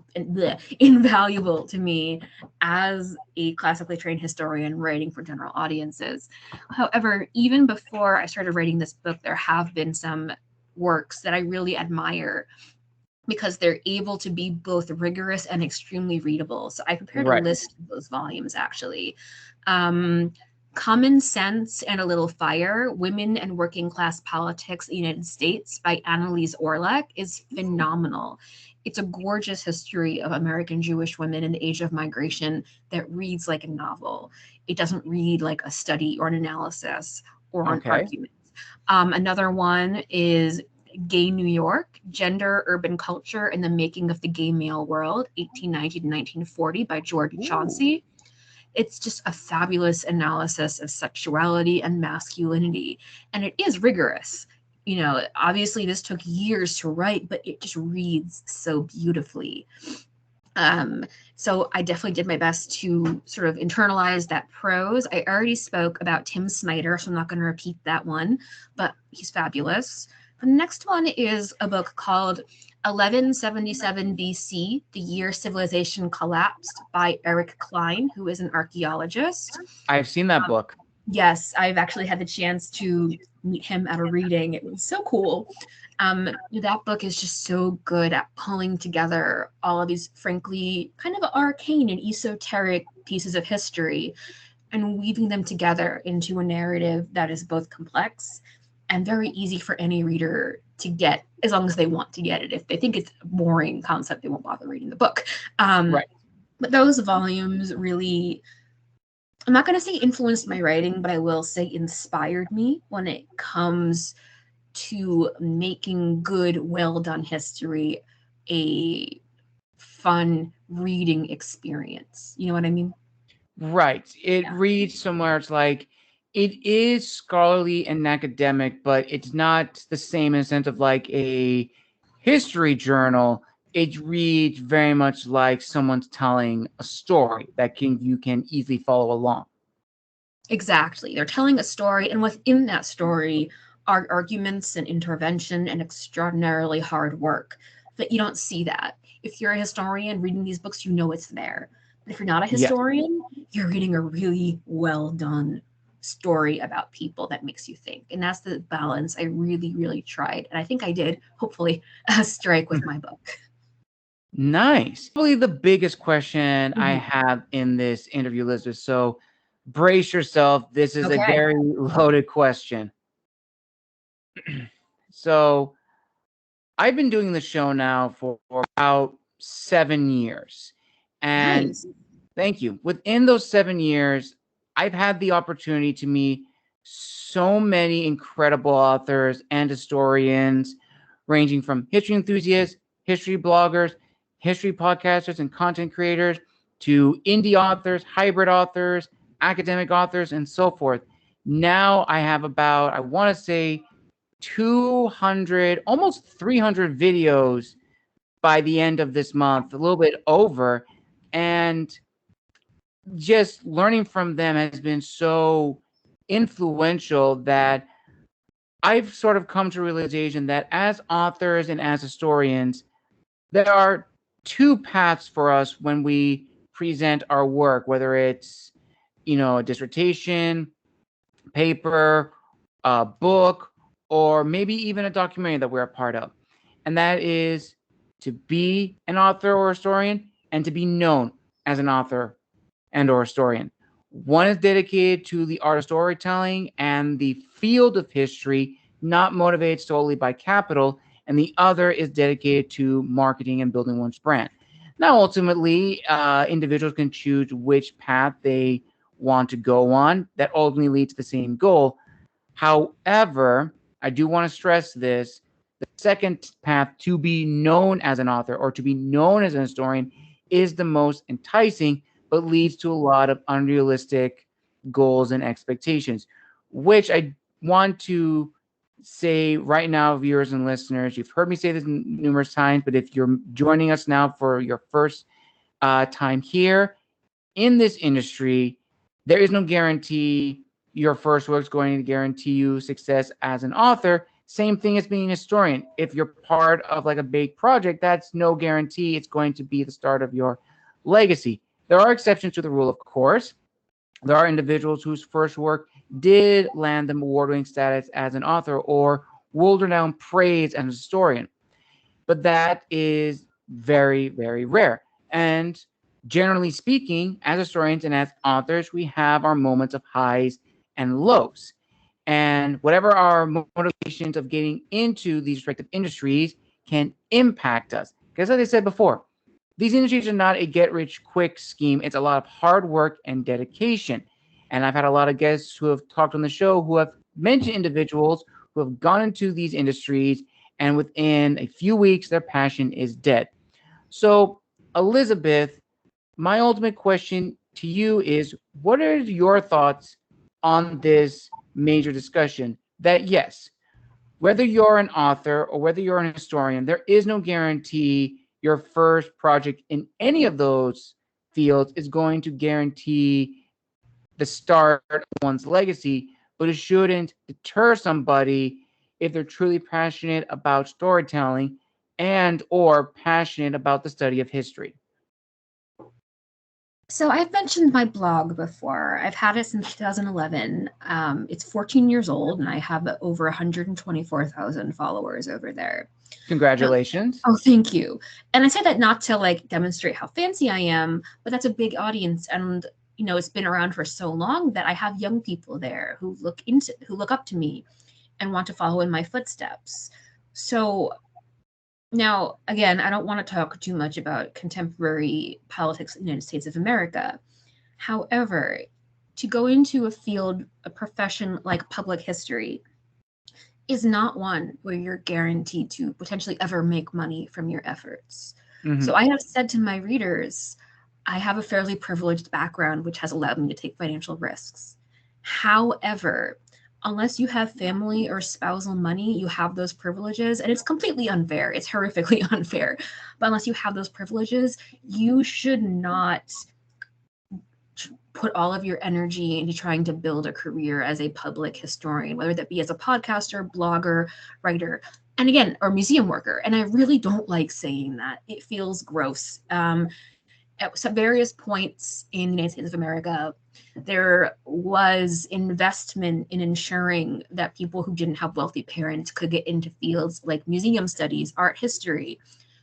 to me as a classically trained historian writing for general audiences. However, even before I started writing this book, there have been some works that I really admire because they're able to be both rigorous and extremely readable. So I prepared a list of those volumes, actually. Common Sense and a Little Fire, Women and Working Class Politics in the United States by Annalise Orlek is phenomenal. It's a gorgeous history of American Jewish women in the age of migration that reads like a novel. It doesn't read like a study or an analysis or an argument. Another one is Gay New York, Gender, Urban Culture, and the Making of the Gay Male World, 1890 to 1940 by George Chauncey. It's just a fabulous analysis of sexuality and masculinity. And it is rigorous. Obviously this took years to write, but it just reads so beautifully. So I definitely did my best to sort of internalize that prose. I already spoke about Tim Snyder, so I'm not going to repeat that one, but he's fabulous. The next one is a book called 1177 BC, The Year Civilization Collapsed by Eric Klein, who is an archaeologist. I've seen that book. Yes, I've actually had the chance to meet him at a reading. It was so cool. That book is just so good at pulling together all of these, frankly, kind of arcane and esoteric pieces of history and weaving them together into a narrative that is both complex and very easy for any reader to get, as long as they want to get it. If they think it's a boring concept, they won't bother reading the book. But those volumes really, I'm not going to say influenced my writing, but I will say inspired me when it comes to making good, well-done history a fun reading experience. You know what I mean? Right. It reads somewhere, it's like, it is scholarly and academic, but it's not the same in the sense of like a history journal. It reads very much like someone's telling a story that you can easily follow along. Exactly. They're telling a story, and within that story are arguments and intervention and extraordinarily hard work. But you don't see that. If you're a historian reading these books, you know it's there. But if you're not a historian, you're reading a really well done story about people that makes you think. And that's the balance I really, really tried. And I think I did, hopefully, strike with my book. Nice. Probably the biggest question I have in this interview, Elizabeth. So brace yourself. This is a very loaded question. So I've been doing the show now for about 7 years. And thank you. Within those 7 years, I've had the opportunity to meet so many incredible authors and historians, ranging from history enthusiasts, history bloggers, history podcasters, and content creators, to indie authors, hybrid authors, academic authors, and so forth. Now I have about, I want to say, 200, almost 300 videos by the end of this month, a little bit over. And just learning from them has been so influential that I've sort of come to realization that as authors and as historians, there are two paths for us when we present our work, whether it's, a dissertation, paper, a book, or maybe even a documentary that we're a part of. And that is to be an author or historian and to be known as an author and or historian. One is dedicated to the art of storytelling and the field of history, not motivated solely by capital, and the other is dedicated to marketing and building one's brand. Now, ultimately, individuals can choose which path they want to go on that ultimately leads to the same goal. However, I do want to stress this. The second path, to be known as an author or to be known as an historian, is the most enticing, but leads to a lot of unrealistic goals and expectations, which I want to say right now, viewers and listeners, you've heard me say this numerous times, but if you're joining us now for your first time here in this industry, there is no guarantee your first work is going to guarantee you success as an author. Same thing as being a historian. If you're part of like a big project, that's no guarantee it's going to be the start of your legacy. There are exceptions to the rule, of course. There are individuals whose first work did land them award-winning status as an author or world-renowned praise as a historian. But that is very, very rare. And generally speaking, as historians and as authors, we have our moments of highs and lows. And whatever our motivations of getting into these respective industries can impact us. Because as I said before, these industries are not a get-rich-quick scheme. It's a lot of hard work and dedication. And I've had a lot of guests who have talked on the show who have mentioned individuals who have gone into these industries and within a few weeks, their passion is dead. So, Elizabeth, my ultimate question to you is, what are your thoughts on this major discussion that, yes, whether you're an author or whether you're an historian, there is no guarantee your first project in any of those fields is going to guarantee the start of one's legacy, but it shouldn't deter somebody if they're truly passionate about storytelling and or passionate about the study of history. So I've mentioned my blog before. I've had it since 2011. It's 14 years old, and I have over 124,000 followers over there. Congratulations. Oh, thank you. And I say that not to like demonstrate how fancy I am, but that's a big audience, and it's been around for so long that I have young people there who look up to me and want to follow in my footsteps. So now, again, I don't want to talk too much about contemporary politics in the United States of America. However, to go into a profession like public history is not one where you're guaranteed to potentially ever make money from your efforts. Mm-hmm. So I have said to my readers, I have a fairly privileged background, which has allowed me to take financial risks. However, unless you have family or spousal money, you have those privileges, and it's completely unfair. It's horrifically unfair. But unless you have those privileges, you should not put all of your energy into trying to build a career as a public historian, whether that be as a podcaster, blogger, writer, and again, or museum worker. And I really don't like saying that. It feels gross. At some various points in the United States of America, there was investment in ensuring that people who didn't have wealthy parents could get into fields like museum studies, art history,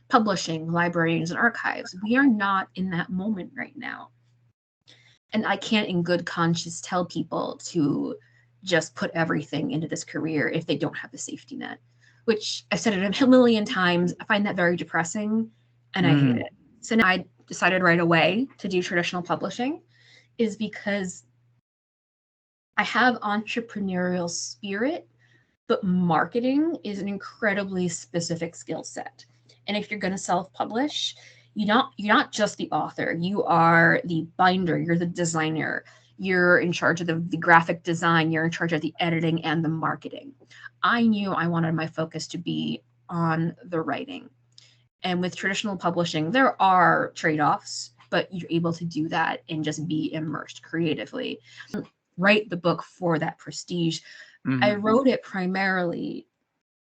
publishing, libraries, and archives. We are not in that moment right now. And I can't in good conscience tell people to just put everything into this career if they don't have the safety net, which I've said it a million times. I find that very depressing, and I hate it. So now I decided right away to do traditional publishing is because I have entrepreneurial spirit, but marketing is an incredibly specific skill set. And if you're going to self-publish, you're not just the author. You are the binder. You're the designer. You're in charge of the graphic design. You're in charge of the editing and the marketing. I knew I wanted my focus to be on the writing. And with traditional publishing, there are trade-offs, but you're able to do that and just be immersed creatively. Write the book for that prestige. I wrote it primarily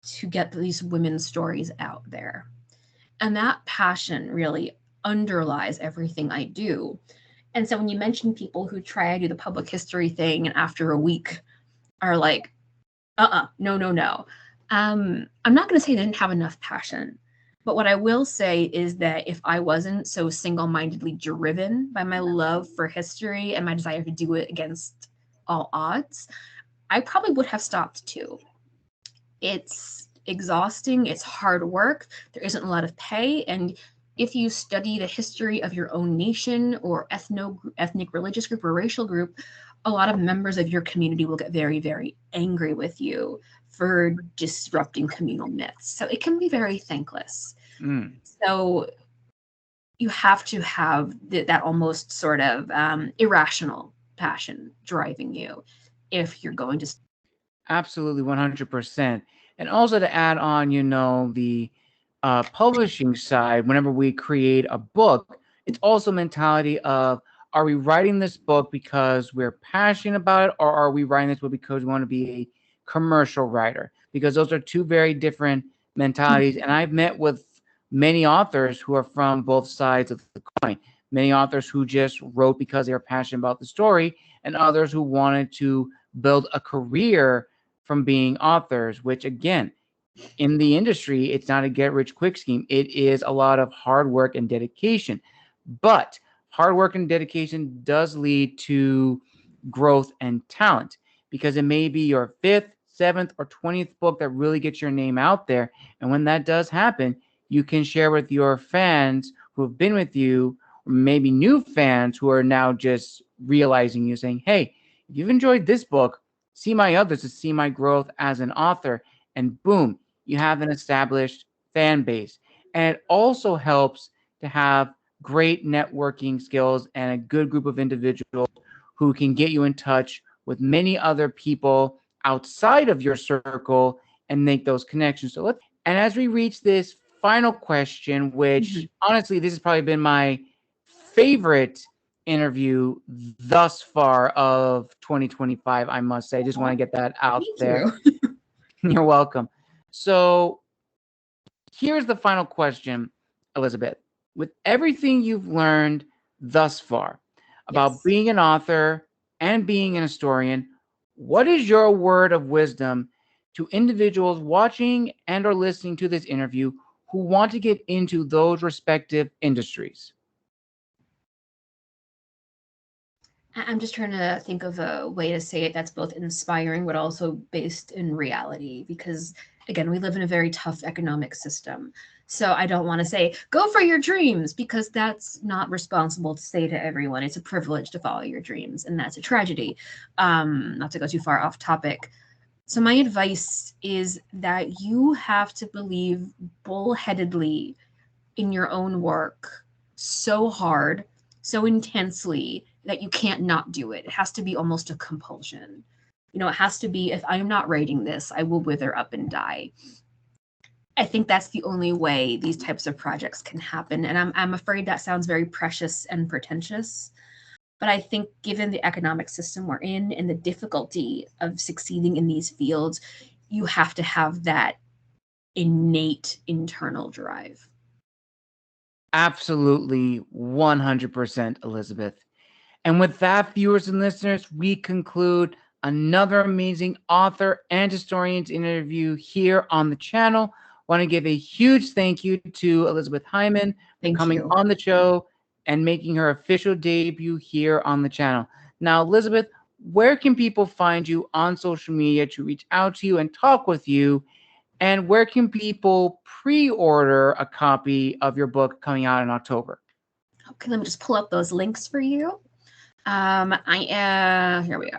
to get these women's stories out there. And that passion really underlies everything I do. And so when you mention people who try to do the public history thing and after a week are like, no. I'm not going to say they didn't have enough passion. But what I will say is that if I wasn't so single-mindedly driven by my love for history and my desire to do it against all odds, I probably would have stopped too. It's exhausting, it's hard work, there isn't a lot of pay, and if you study the history of your own nation or ethnic religious group or racial group, a lot of members of your community will get very, very angry with you for disrupting communal myths. So it can be very thankless. So you have to have that almost sort of irrational passion driving you if you're going to. Absolutely, 100%. And also to add on, the publishing side, whenever we create a book, it's also mentality of, are we writing this book because we're passionate about it, or are we writing this book because we want to be a commercial writer? Because those are two very different mentalities. And I've met with many authors who are from both sides of the coin. Many authors who just wrote because they were passionate about the story, and others who wanted to build a career from being authors, which again, in the industry, it's not a get-rich-quick scheme. It is a lot of hard work and dedication. But hard work and dedication does lead to growth and talent, because it may be your 5th, 7th, or 20th book that really gets your name out there. And when that does happen, you can share with your fans who have been with you, or maybe new fans who are now just realizing you, saying, hey, if you've enjoyed this book, see my others to see my growth as an author. And boom, you have an established fan base. And it also helps to have great networking skills and a good group of individuals who can get you in touch with many other people outside of your circle and make those connections. And as we reach this final question, which honestly, this has probably been my favorite interview thus far of 2025, I must say. Just want to get that out there. You're welcome. So here's the final question, Elizabeth. With everything you've learned thus far about being an author and being an historian, what is your word of wisdom to individuals watching and or listening to this interview who want to get into those respective industries? I'm just trying to think of a way to say it that's both inspiring but also based in reality, because again, we live in a very tough economic system. So I don't want to say go for your dreams, because that's not responsible to say to everyone. It's a privilege to follow your dreams, and that's a tragedy. Not to go too far off topic. So my advice is that you have to believe bullheadedly in your own work so hard, so intensely, that you can't not do it. It has to be almost a compulsion. It has to be, if I'm not writing this, I will wither up and die. I think that's the only way these types of projects can happen. And I'm afraid that sounds very precious and pretentious. But I think given the economic system we're in and the difficulty of succeeding in these fields, you have to have that innate internal drive. Absolutely, 100%, Elizabeth. And with that, viewers and listeners, we conclude another amazing author and historian's interview here on the channel. Want to give a huge thank you to Elizabeth Hyman for coming on the show and making her official debut here on the channel. Now, Elizabeth, where can people find you on social media to reach out to you and talk with you? And where can people pre-order a copy of your book coming out in October? Okay, let me just pull up those links for you. Here we go.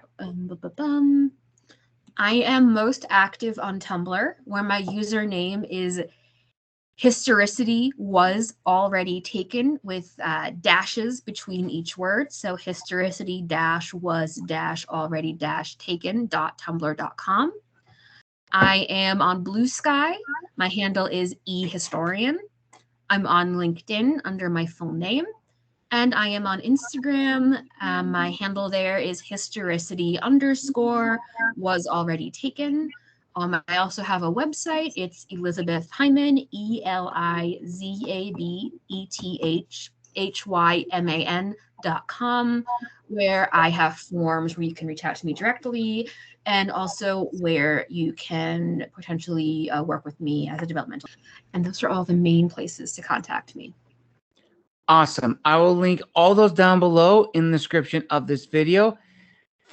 I am most active on Tumblr, where my username is Historicity was already taken with dashes between each word. So historicity was already taken.tumblr.com. I am on Blue Sky. My handle is eHistorian. I'm on LinkedIn under my full name. And I am on Instagram. My handle there is historicity _ was already taken. I also have a website. It's Elizabeth Hyman, ELIZABETHHYMAN.com, where I have forms where you can reach out to me directly, and also where you can potentially work with me as a developmental. And those are all the main places to contact me. Awesome. I will link all those down below in the description of this video.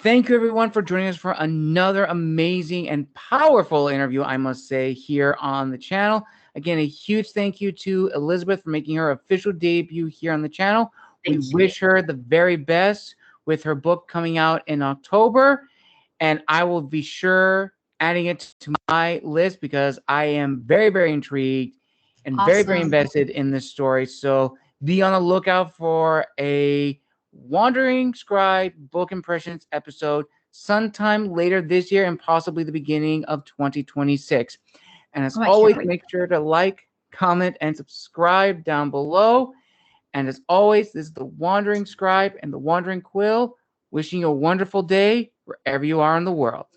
Thank you, everyone, for joining us for another amazing and powerful interview, I must say, here on the channel. Again, a huge thank you to Elizabeth for making her official debut here on the channel. We wish her the very best with her book coming out in October. And I will be sure adding it to my list because I am very, very intrigued and very, very invested in this story. So be on the lookout for a Wandering Scribe Book Impressions episode sometime later this year and possibly the beginning of 2026. And as always, make sure to like, comment, and subscribe down below. And as always, this is the Wandering Scribe and the Wandering Quill, wishing you a wonderful day wherever you are in the world.